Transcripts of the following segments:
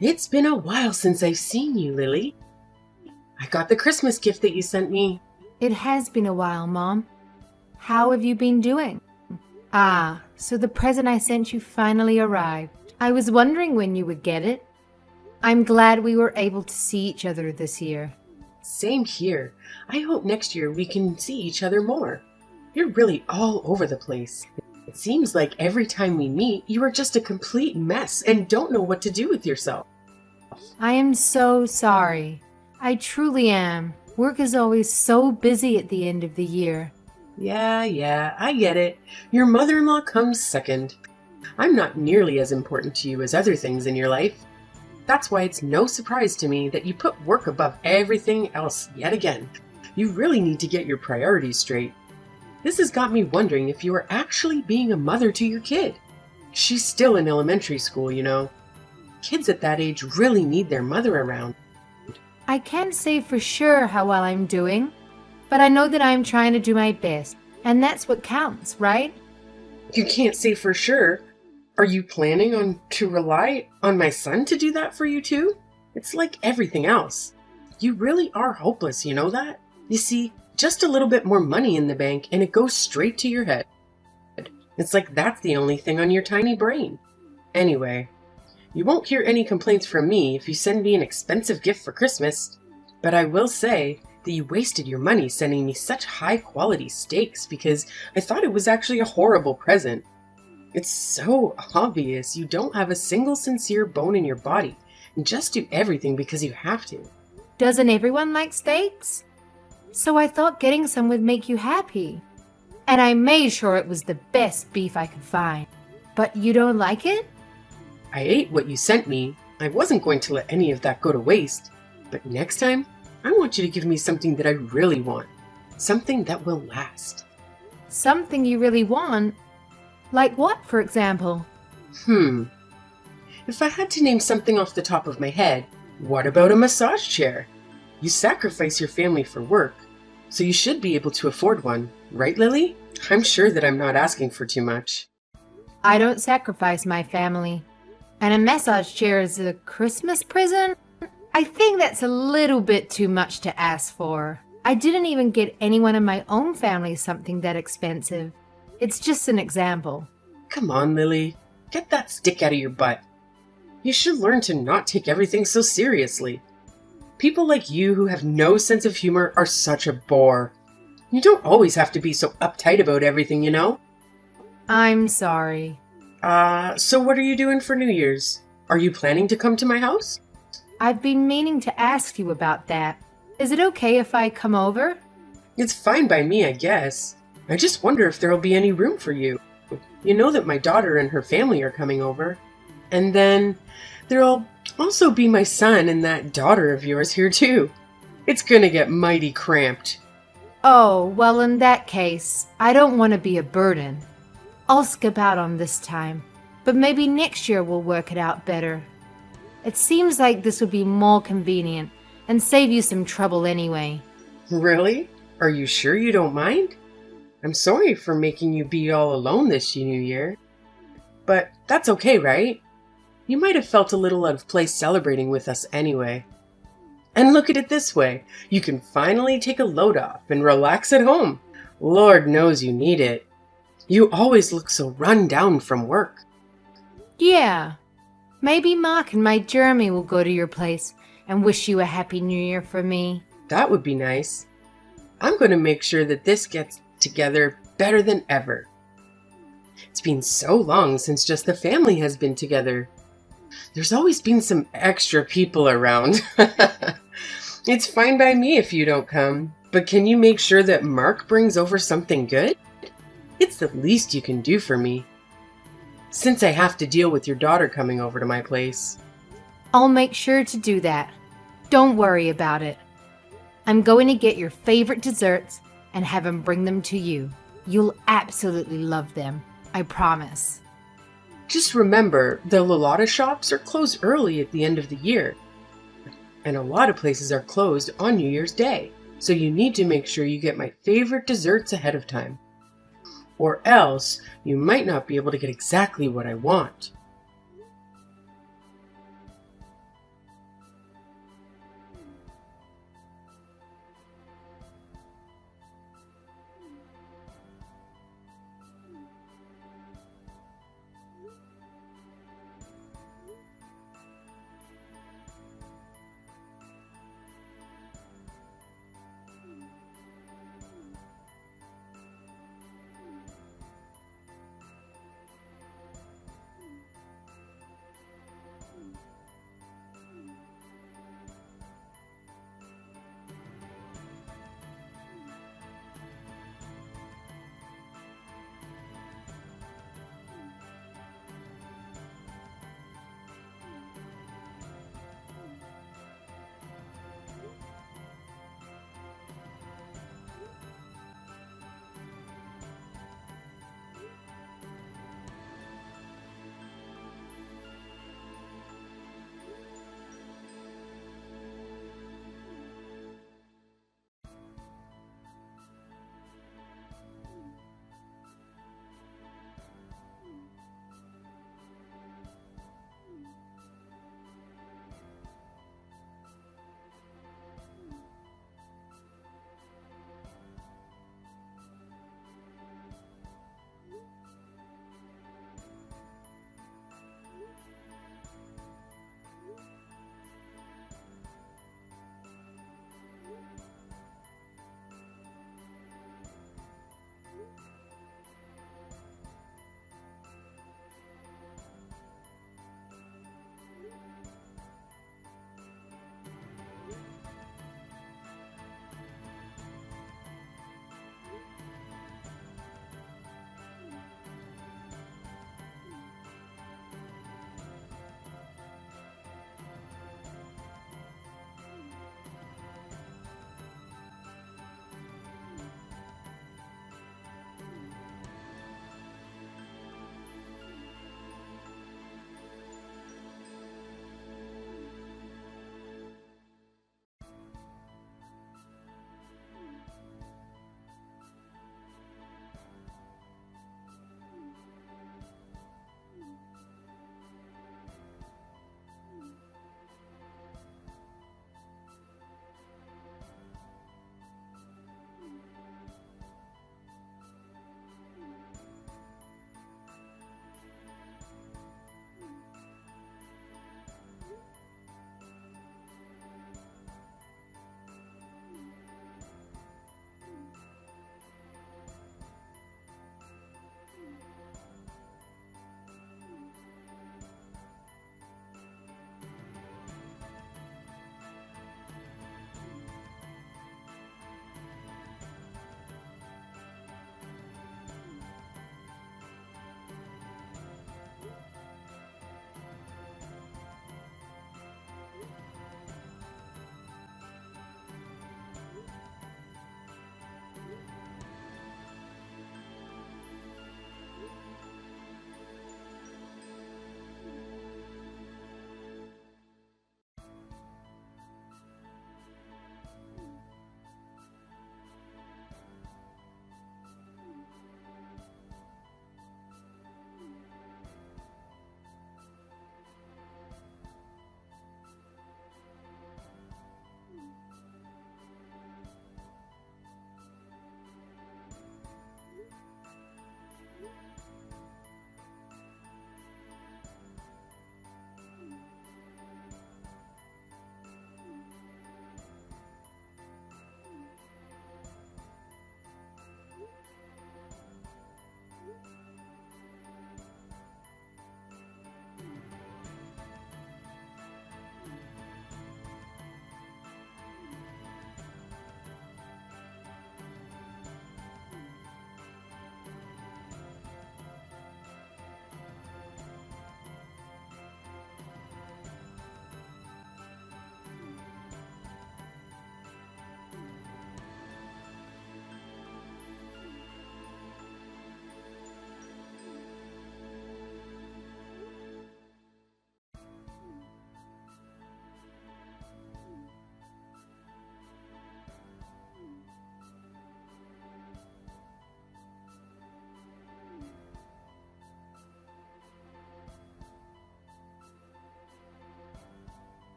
It's been a while since I've seen you, Lily. I got the Christmas gift that you sent me. It has been a while, Mom. How have you been doing? Ah, so the present I sent you finally arrived. I was wondering when you would get it. I'm glad we were able to see each other this year. Same here. I hope next year we can see each other more. You're really all over the place. It seems like every time we meet, you are just a complete mess and don't know what to do with yourself. I am so sorry. I truly am. Work is always so busy at the end of the year. Yeah, I get it. Your mother-in-law comes second. I'm not nearly as important to you as other things in your life. That's why it's no surprise to me that you put work above everything else yet again. You really need to get your priorities straight. This has got me wondering if you are actually being a mother to your kid. She's still in elementary school, you know. Kids at that age really need their mother around. I can't say for sure how well I'm doing, but I know that I'm trying to do my best, and that's what counts, right? You can't say for sure. Are you planning on to rely on my son to do that for you too? It's like everything else. You really are hopeless, you know that? You see, just a little bit more money in the bank and it goes straight to your head. It's like that's the only thing on your tiny brain. Anyway, you won't hear any complaints from me if you send me an expensive gift for Christmas, but I will say that you wasted your money sending me such high quality steaks because I thought it was actually a horrible present. It's so obvious you don't have a single sincere bone in your body and just do everything because you have to. Doesn't everyone like steaks? So I thought getting some would make you happy. And I made sure it was the best beef I could find. But you don't like it? I ate what you sent me. I wasn't going to let any of that go to waste. But next time, I want you to give me something that I really want. Something that will last. Something you really want? Like what, for example? If I had to name something off the top of my head, what about a massage chair? You sacrifice your family for work, so you should be able to afford one, right, Lily? I'm sure that I'm not asking for too much. I don't sacrifice my family. And a massage chair is a Christmas present? I think that's a little bit too much to ask for. I didn't even get anyone in my own family something that expensive. It's just an example. Come on, Lily. Get that stick out of your butt. You should learn to not take everything so seriously. People like you who have no sense of humor are such a bore. You don't always have to be so uptight about everything, you know? I'm sorry. So what are you doing for New Year's? Are you planning to come to my house? I've been meaning to ask you about that. Is it okay if I come over? It's fine by me, I guess. I just wonder if there'll be any room for you. You know that my daughter and her family are coming over. And then there'll also be my son and that daughter of yours here too. It's gonna get mighty cramped. Oh, well in that case, I don't want to be a burden. I'll skip out on this time, but maybe next year we'll work it out better. It seems like this would be more convenient and save you some trouble anyway. Really? Are you sure you don't mind? I'm sorry for making you be all alone this New Year. But that's okay, right? You might have felt a little out of place celebrating with us anyway. And look at it this way. You can finally take a load off and relax at home. Lord knows you need it. You always look so run down from work. Yeah. Maybe Mark and my Jeremy will go to your place and wish you a Happy New Year for me. That would be nice. I'm going to make sure that this gets together better than ever. It's been so long since just the family has been together. There's always been some extra people around. It's fine by me if you don't come, but can you make sure that Mark brings over something good? It's the least you can do for me, since I have to deal with your daughter coming over to my place. I'll make sure to do that. Don't worry about it. I'm going to get your favorite desserts and have him bring them to you. You'll absolutely love them. I promise. Just remember, the Lalata shops are closed early at the end of the year. And a lot of places are closed on New Year's Day. So you need to make sure you get my favorite desserts ahead of time. Or else, you might not be able to get exactly what I want.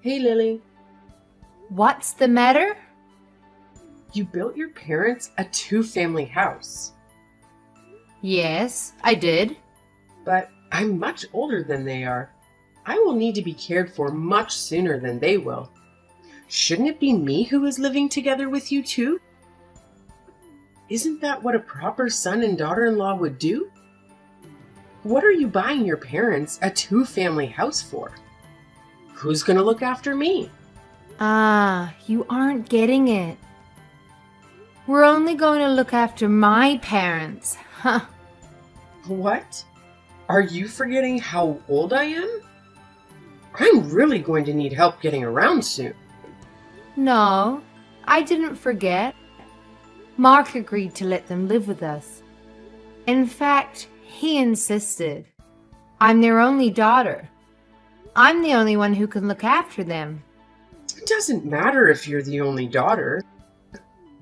Hey, Lily. What's the matter? You built your parents a two-family house, Yes, I did. but I'm much older than they are. I will need to be cared for much sooner than they will. Shouldn't it be me who is living together with you too? Isn't that what a proper son and daughter-in-law would do? What are you buying your parents a two-family house for? Who's going to look after me? Ah, you aren't getting it. We're only going to look after my parents. Huh. What? Are you forgetting how old I am? I'm really going to need help getting around soon. No, I didn't forget. Mark agreed to let them live with us. In fact, he insisted. I'm their only daughter. I'm the only one who can look after them. It doesn't matter if you're the only daughter.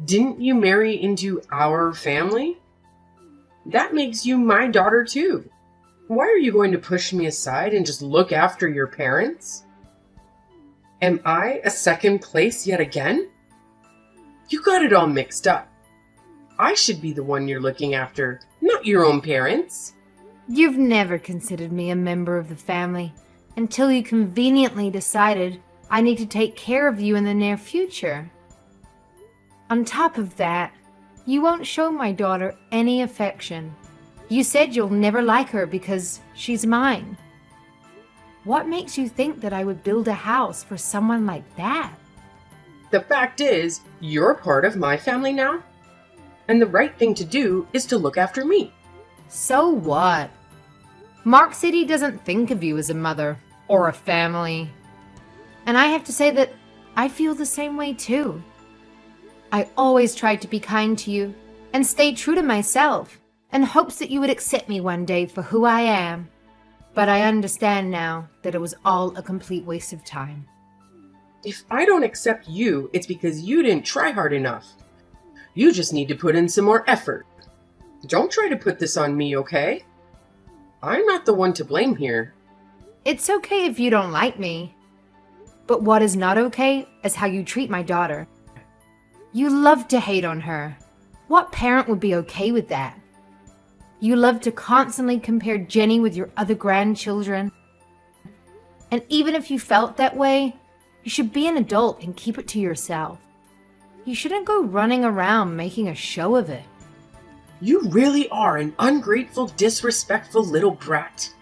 Didn't you marry into our family? That makes you my daughter too. Why are you going to push me aside and just look after your parents? Am I a second place yet again? You got it all mixed up. I should be the one you're looking after, not your own parents. You've never considered me a member of the family until you conveniently decided I need to take care of you in the near future. On top of that, you won't show my daughter any affection. You said you'll never like her because she's mine. What makes you think that I would build a house for someone like that? The fact is, you're part of my family now, and the right thing to do is to look after me. So what? Mark said he doesn't think of you as a mother or a family. And I have to say that I feel the same way too. I always tried to be kind to you and stay true to myself in hopes that you would accept me one day for who I am. But I understand now that it was all a complete waste of time. If I don't accept you, it's because you didn't try hard enough. You just need to put in some more effort. Don't try to put this on me, okay? I'm not the one to blame here. It's okay if you don't like me. But what is not okay is how you treat my daughter. You love to hate on her. What parent would be okay with that? You love to constantly compare Jenny with your other grandchildren. And even if you felt that way, you should be an adult and keep it to yourself. You shouldn't go running around making a show of it. You really are an ungrateful, disrespectful little brat.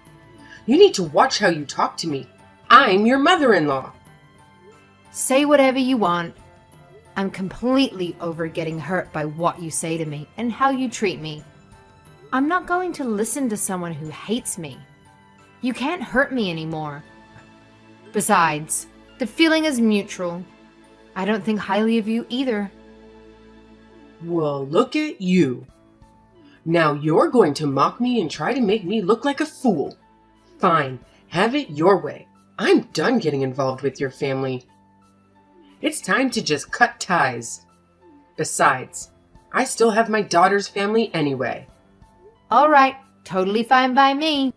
You need to watch how you talk to me. I'm your mother-in-law. Say whatever you want. I'm completely over getting hurt by what you say to me and how you treat me. I'm not going to listen to someone who hates me. You can't hurt me anymore. Besides, the feeling is mutual. I don't think highly of you either. Well, look at you. Now you're going to mock me and try to make me look like a fool. Fine, have it your way. I'm done getting involved with your family. It's time to just cut ties. Besides, I still have my daughter's family anyway. All right, totally fine by me.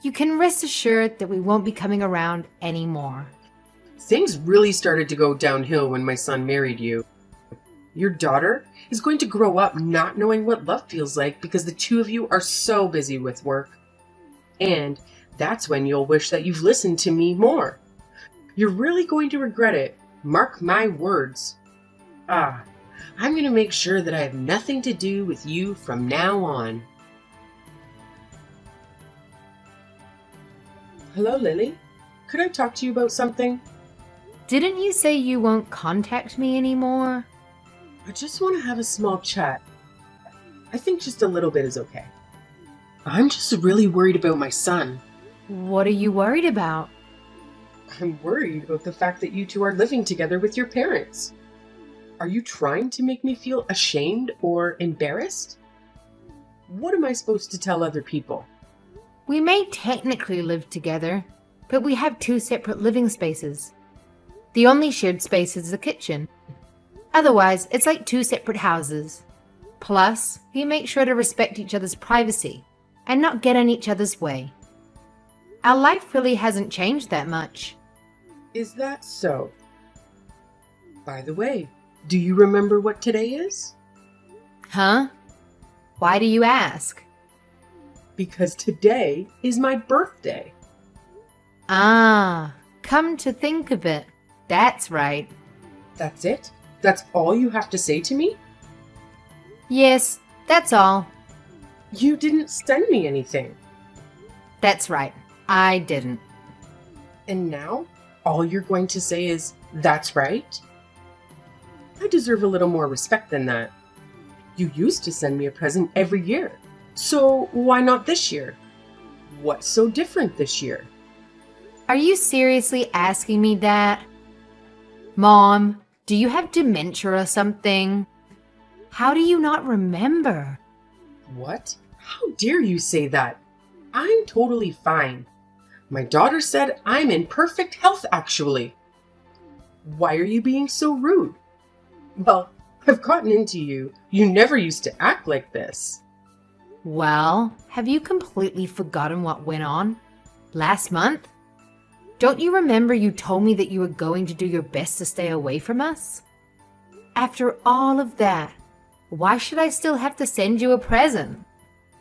You can rest assured that we won't be coming around anymore. Things really started to go downhill when my son married you. Your daughter is going to grow up not knowing what love feels like because the two of you are so busy with work. And that's when you'll wish that you've listened to me more. You're really going to regret it. Mark my words. I'm going to make sure that I have nothing to do with you from now on. Hello, Lily. Could I talk to you about something? Didn't you say you won't contact me anymore? I just want to have a small chat. I think just a little bit is okay. I'm just really worried about my son. What are you worried about? I'm worried about the fact that you two are living together with your parents. Are you trying to make me feel ashamed or embarrassed? What am I supposed to tell other people? We may technically live together, but we have two separate living spaces. The only shared space is the kitchen. Otherwise, it's like two separate houses. Plus, we make sure to respect each other's privacy and not get in each other's way. Our life really hasn't changed that much. Is that so? By the way, do you remember what today is? Huh? Why do you ask? Because today is my birthday. Ah, come to think of it, that's right. That's it? That's all you have to say to me? Yes, that's all. You didn't send me anything. That's right, I didn't. And now, all you're going to say is, that's right? I deserve a little more respect than that. You used to send me a present every year. So why not this year? What's so different this year? Are you seriously asking me that? Mom, do you have dementia or something? How do you not remember? What? How dare you say that? I'm totally fine. My daughter said I'm in perfect health, actually. Why are you being so rude? Well, I've gotten into you. You never used to act like this. Well, have you completely forgotten what went on last month? Don't you remember you told me that you were going to do your best to stay away from us? After all of that, why should I still have to send you a present?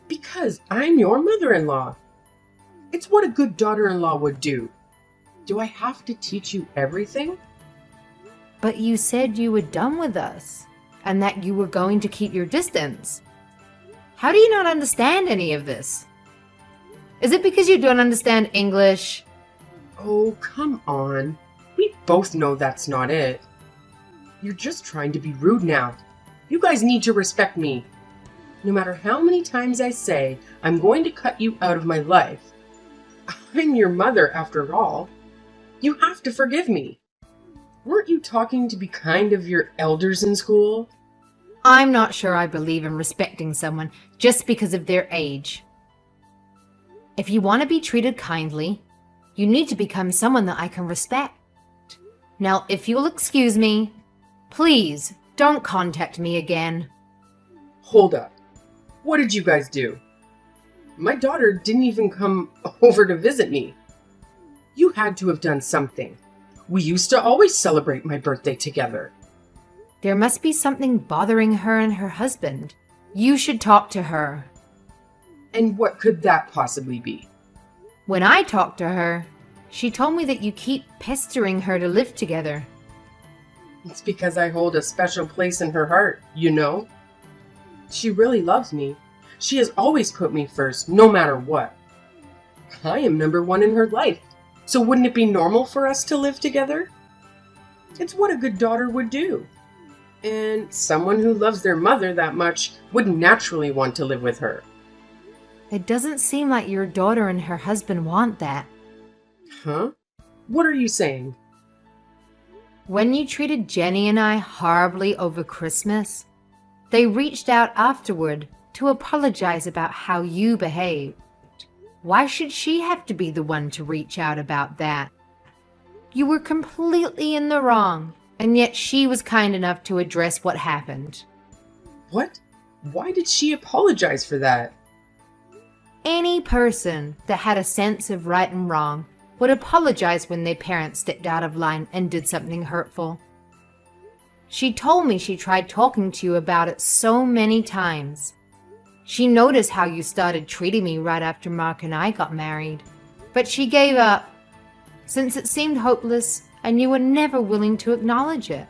Because I'm your mother-in-law. It's what a good daughter-in-law would do. Do I have to teach you everything? But you said you were done with us and that you were going to keep your distance. How do you not understand any of this? Is it because you don't understand English? Oh, come on. We both know that's not it. You're just trying to be rude now. You guys need to respect me. No matter how many times I say I'm going to cut you out of my life, I'm your mother after all. You have to forgive me. Weren't you talking to be kind of your elders in school? I'm not sure I believe in respecting someone just because of their age. If you want to be treated kindly, you need to become someone that I can respect. Now, if you'll excuse me, please don't contact me again. Hold up. What did you guys do? My daughter didn't even come over to visit me. You had to have done something. We used to always celebrate my birthday together. There must be something bothering her and her husband. You should talk to her. And what could that possibly be? When I talked to her, she told me that you keep pestering her to live together. It's because I hold a special place in her heart, you know? She really loves me. She has always put me first, no matter what. I am number one in her life, so wouldn't it be normal for us to live together? It's what a good daughter would do. And someone who loves their mother that much would naturally want to live with her. It doesn't seem like your daughter and her husband want that. Huh? What are you saying? When you treated Jenny and I horribly over Christmas, they reached out afterward to apologize about how you behaved. Why should she have to be the one to reach out about that? You were completely in the wrong, and yet she was kind enough to address what happened. What? Why did she apologize for that? Any person that had a sense of right and wrong would apologize when their parents stepped out of line and did something hurtful. She told me she tried talking to you about it so many times. She noticed how you started treating me right after Mark and I got married, but she gave up since it seemed hopeless and you were never willing to acknowledge it.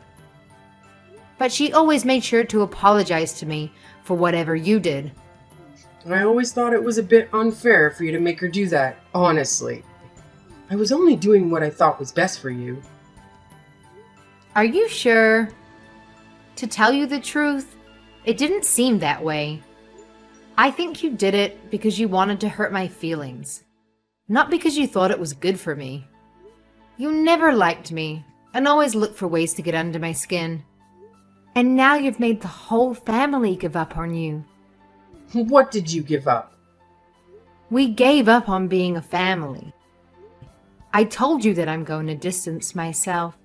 But she always made sure to apologize to me for whatever you did. I always thought it was a bit unfair for you to make her do that, honestly. I was only doing what I thought was best for you. Are you sure? To tell you the truth, it didn't seem that way. I think you did it because you wanted to hurt my feelings, not because you thought it was good for me. You never liked me and always looked for ways to get under my skin. And now you've made the whole family give up on you. What did you give up? We gave up on being a family. I told you that I'm going to distance myself.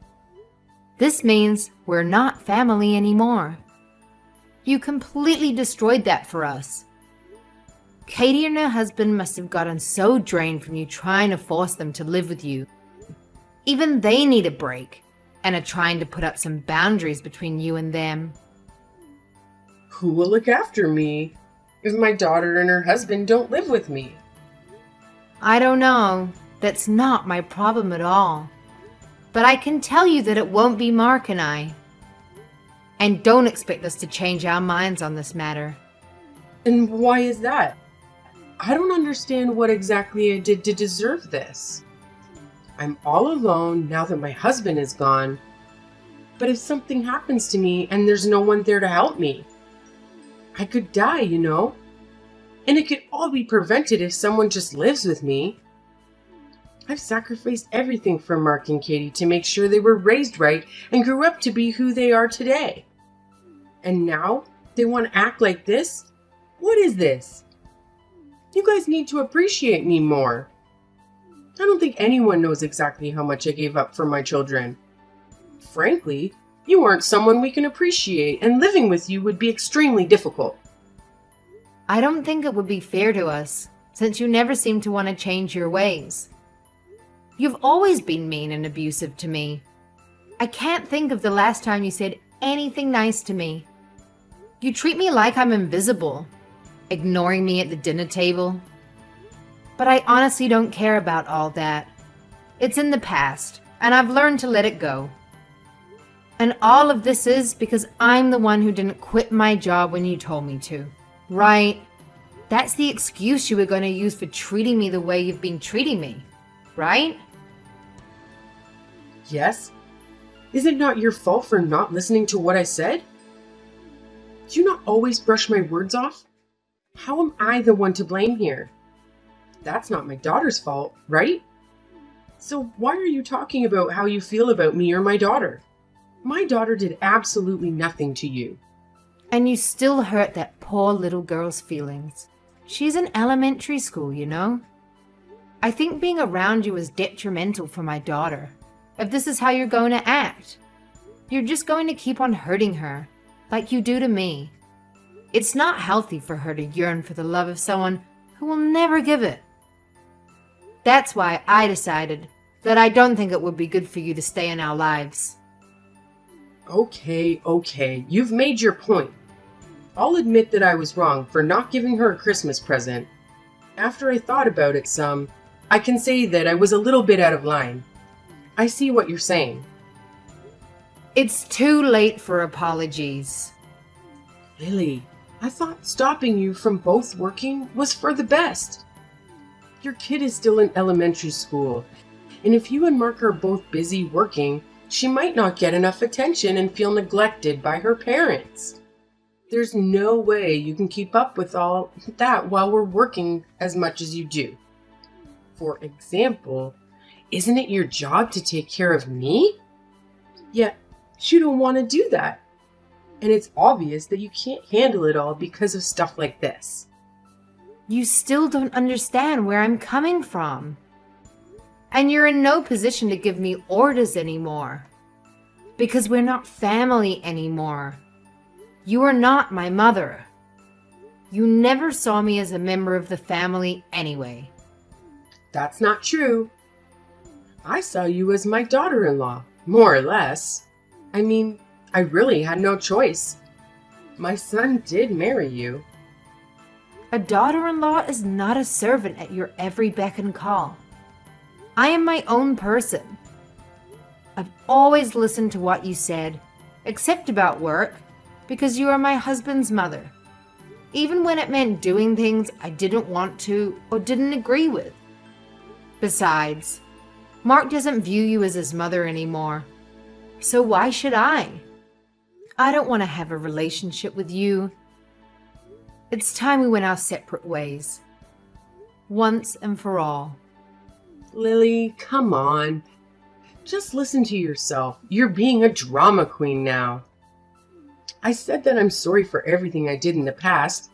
This means we're not family anymore. You completely destroyed that for us. Katie and her husband must have gotten so drained from you trying to force them to live with you. Even they need a break and are trying to put up some boundaries between you and them. Who will look after me if my daughter and her husband don't live with me? I don't know. That's not my problem at all. But I can tell you that it won't be Mark and I. And don't expect us to change our minds on this matter. And why is that? I don't understand what exactly I did to deserve this. I'm all alone now that my husband is gone. But if something happens to me and there's no one there to help me, I could die, you know? And it could all be prevented if someone just lives with me. I've sacrificed everything for Mark and Katie to make sure they were raised right and grew up to be who they are today. And now they want to act like this? What is this? You guys need to appreciate me more. I don't think anyone knows exactly how much I gave up for my children. Frankly, you aren't someone we can appreciate, and living with you would be extremely difficult. I don't think it would be fair to us, since you never seem to want to change your ways. You've always been mean and abusive to me. I can't think of the last time you said anything nice to me. You treat me like I'm invisible, ignoring me at the dinner table. But I honestly don't care about all that. It's in the past, and I've learned to let it go. And all of this is because I'm the one who didn't quit my job when you told me to. Right? That's the excuse you were going to use for treating me the way you've been treating me. Right? Yes? Is it not your fault for not listening to what I said? Do you not always brush my words off? How am I the one to blame here? That's not my daughter's fault, right? So why are you talking about how you feel about me or my daughter? My daughter did absolutely nothing to you. And you still hurt that poor little girl's feelings. She's in elementary school, you know? I think being around you is detrimental for my daughter. If this is how you're going to act, you're just going to keep on hurting her, like you do to me. It's not healthy for her to yearn for the love of someone who will never give it. That's why I decided that I don't think it would be good for you to stay in our lives. Okay, you've made your point. I'll admit that I was wrong for not giving her a Christmas present. After I thought about it some, I can say that I was a little bit out of line. I see what you're saying. It's too late for apologies. Lily, I thought stopping you from both working was for the best. Your kid is still in elementary school, and if you and Mark are both busy working, she might not get enough attention and feel neglected by her parents. There's no way you can keep up with all that while we're working as much as you do. For example, isn't it your job to take care of me? Yet, you don't want to do that. And it's obvious that you can't handle it all because of stuff like this. You still don't understand where I'm coming from. And you're in no position to give me orders anymore. Because we're not family anymore. You are not my mother. You never saw me as a member of the family anyway. That's not true. I saw you as my daughter-in-law, more or less. I mean, I really had no choice. My son did marry you. A daughter-in-law is not a servant at your every beck and call. I am my own person. I've always listened to what you said, except about work, because you are my husband's mother. Even when it meant doing things I didn't want to or didn't agree with. Besides, Mark doesn't view you as his mother anymore. So why should I? I don't want to have a relationship with you. It's time we went our separate ways. Once and for all. Lily, come on. Just listen to yourself. You're being a drama queen now. I said that I'm sorry for everything I did in the past.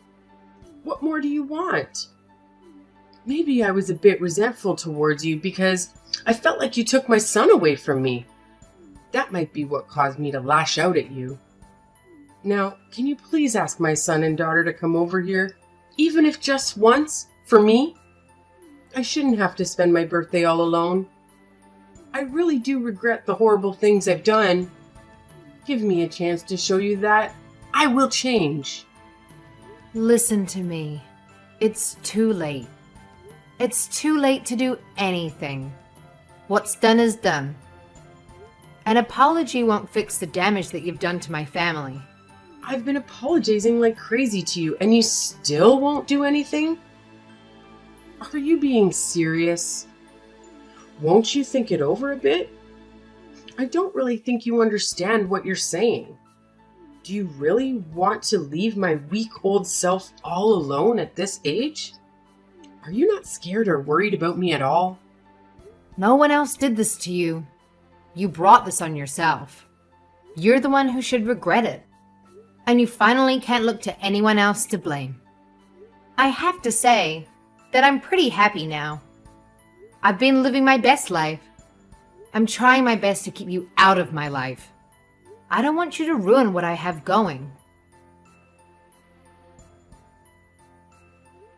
What more do you want? Maybe I was a bit resentful towards you because I felt like you took my son away from me. That might be what caused me to lash out at you. Now, can you please ask my son and daughter to come over here, even if just once, for me? I shouldn't have to spend my birthday all alone. I really do regret the horrible things I've done. Give me a chance to show you that I will change. Listen to me. It's too late. It's too late to do anything. What's done is done. An apology won't fix the damage that you've done to my family. I've been apologizing like crazy to you, and you still won't do anything? Are you being serious? Won't you think it over a bit? I don't really think you understand what you're saying. Do you really want to leave my weak old self all alone at this age? Are you not scared or worried about me at all? No one else did this to you. You brought this on yourself. You're the one who should regret it. And you finally can't look to anyone else to blame. I have to say that I'm pretty happy now. I've been living my best life. I'm trying my best to keep you out of my life. I don't want you to ruin what I have going.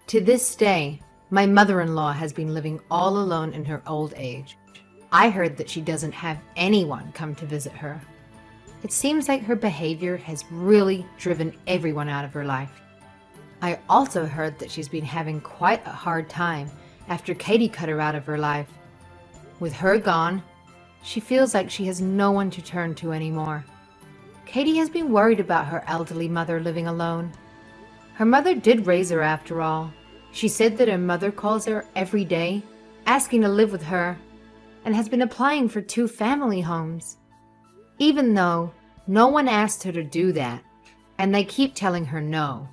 To this day, my mother-in-law has been living all alone in her old age. I heard that she doesn't have anyone come to visit her. It seems like her behavior has really driven everyone out of her life. I also heard that she's been having quite a hard time after Katie cut her out of her life. With her gone, she feels like she has no one to turn to anymore. Katie has been worried about her elderly mother living alone. Her mother did raise her after all. She said that her mother calls her every day, asking to live with her, and has been applying for 2 family homes. Even though no one asked her to do that, and they keep telling her no.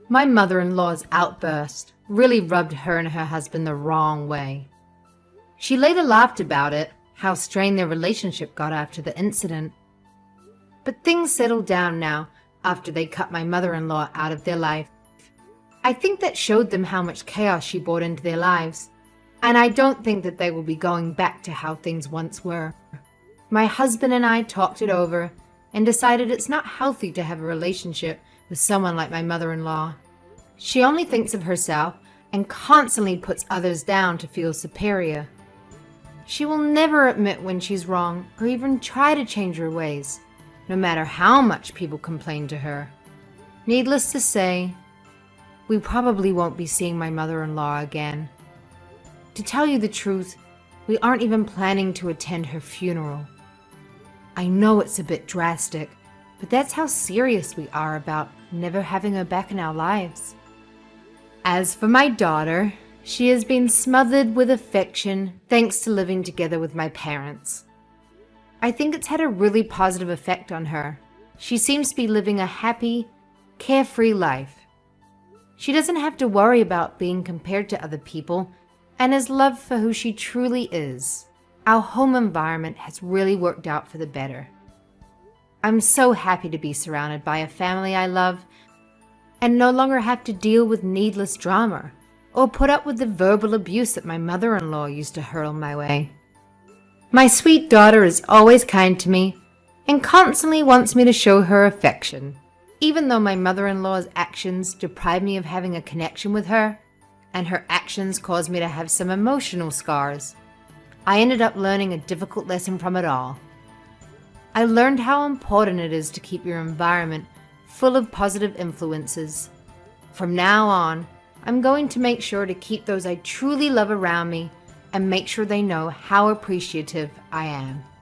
My mother-in-law's outburst really rubbed her and her husband the wrong way. She later laughed about it, how strained their relationship got after the incident. But things settled down now after they cut my mother-in-law out of their life. I think that showed them how much chaos she brought into their lives, and I don't think that they will be going back to how things once were. My husband and I talked it over and decided it's not healthy to have a relationship with someone like my mother-in-law. She only thinks of herself and constantly puts others down to feel superior. She will never admit when she's wrong or even try to change her ways, no matter how much people complain to her. Needless to say, we probably won't be seeing my mother-in-law again. To tell you the truth, we aren't even planning to attend her funeral. I know it's a bit drastic, but that's how serious we are about never having her back in our lives. As for my daughter, she has been smothered with affection thanks to living together with my parents. I think it's had a really positive effect on her. She seems to be living a happy, carefree life. She doesn't have to worry about being compared to other people and is loved for who she truly is. Our home environment has really worked out for the better. I'm so happy to be surrounded by a family I love and no longer have to deal with needless drama or put up with the verbal abuse that my mother-in-law used to hurl my way. My sweet daughter is always kind to me and constantly wants me to show her affection. Even though my mother-in-law's actions deprive me of having a connection with her, and her actions caused me to have some emotional scars, I ended up learning a difficult lesson from it all. I learned how important it is to keep your environment full of positive influences. From now on, I'm going to make sure to keep those I truly love around me and make sure they know how appreciative I am.